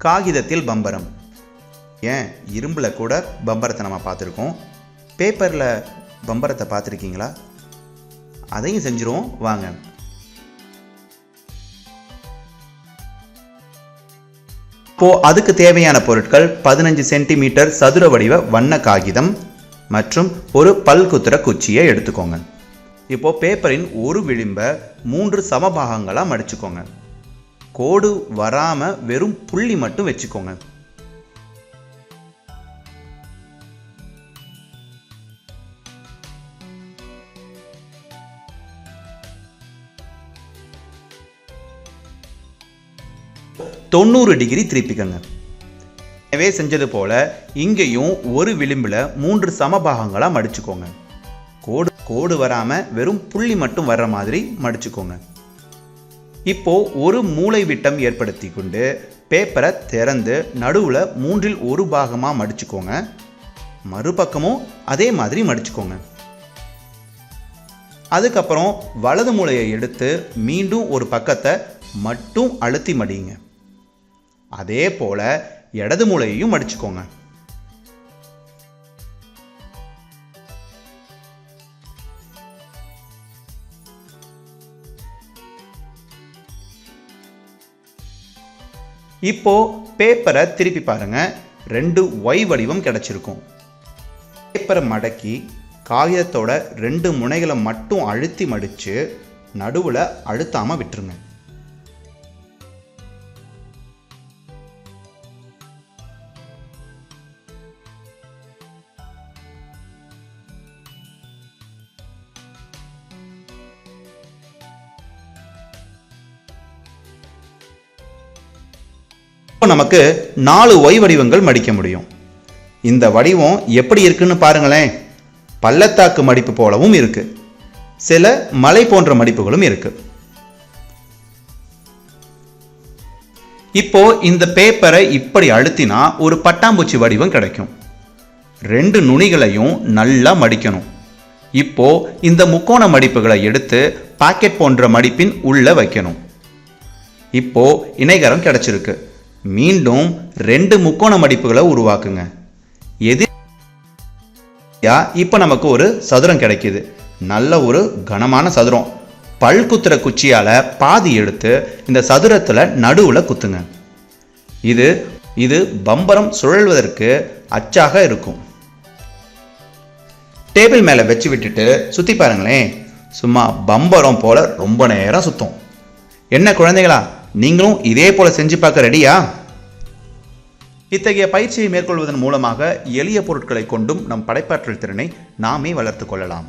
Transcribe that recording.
காகிதத்தில் பம்பரம். ஏன் இரும்பில் கூட பம்பரத்தை நம்ம பார்த்துருக்கோம். பேப்பரில் பம்பரத்தை பார்த்துருக்கீங்களா? அதையும் செஞ்சுருவோம் வாங்க. இப்போது அதுக்கு தேவையான பொருட்கள் 15 சென்டிமீட்டர் சதுர வடிவ வண்ண காகிதம் மற்றும் ஒரு பல்குத்துற குச்சியை எடுத்துக்கோங்க. இப்போது பேப்பரின் ஒரு விளிம்பை 3 சமபாகங்களாக மடிச்சுக்கோங்க. கோடு வராமல் வெறும் புள்ளி மட்டும் வச்சுக்கோங்க. தொண்ணூறு டிகிரி திருப்பிக்கங்க. எனவே செஞ்சது போல இங்கேயும் ஒரு விளிம்பில் 3 சமபாகங்களாக மடிச்சுக்கோங்க. கோடு வராமல் வெறும் புள்ளி மட்டும் வர்ற மாதிரி மடிச்சுக்கோங்க. இப்போ ஒரு மூலை விட்டம் ஏற்படுத்தி கொண்டு பேப்பரை திறந்து நடுவில் 3இல் 1 பாகமாக மடிச்சுக்கோங்க. மறுபக்கமும் அதே மாதிரி மடிச்சுக்கோங்க. அதுக்கப்புறம் வலது மூலையை எடுத்து மீண்டும் ஒரு பக்கத்தை மட்டும் அழுத்தி மடியுங்க. அதே போல இடது மூலையையும் மடிச்சுக்கோங்க. இப்போ பேப்பரை திருப்பி பாருங்க. 2 Y வடிவம் கிடைச்சிருக்கும். பேப்பரை மடக்கி காகிதத்தோட 2 முனைகளை மட்டும் அழுத்தி மடித்து நடுவில் அழுத்தாமல் விட்டுருங்க. நமக்கு 4 Y வடிவங்கள் மடிக்க முடியும். இந்த வடிவம் எப்படி இருக்குன்னு பாருங்களேன். பள்ளத்தாக்கு மடிப்பு போலவும் இருக்கு. சில மலை போன்ற மடிப்புகளும் இருக்கு. இப்போ இந்த பேப்பரை இப்படி அழுத்தினா ஒரு பட்டாம்பூச்சி வடிவம் கிடைக்கும். 2 நுனிகளையும் நல்லா மடிக்கணும். இப்போ இந்த முக்கோண மடிப்புகளை எடுத்து பாக்கெட் போன்ற மடிப்பின் உள்ள வைக்கணும். இப்போ இணைகரம் கிடைச்சிருக்கு. மீண்டும் 2 முக்கோண மடிப்புகளை உருவாக்குங்க. இப்போ நமக்கு ஒரு சதுரம் கிடைக்குது. நல்ல ஒரு கனமான சதுரம். பல்குத்துற குச்சியால பாதி எடுத்து இந்த சதுரத்தில் நடுவில் குத்துங்க. இது பம்பரம் சுழல்வதற்கு அச்சாக இருக்கும். டேபிள் மேலே வச்சு விட்டுட்டு சுற்றி பாருங்களேன். சும்மா பம்பரம் போல ரொம்ப நேரம் சுத்தும். என்ன குழந்தைகளா, நீங்களும் இதே போல செஞ்சு பார்க்க ரெடியா? இத்தகைய பயிற்சியை மேற்கொள்வதன் மூலமாக எளிய பொருட்களை கொண்டும் நம் படைப்பாற்றல் திறனை நாமே வளர்த்து கொள்ளலாம்.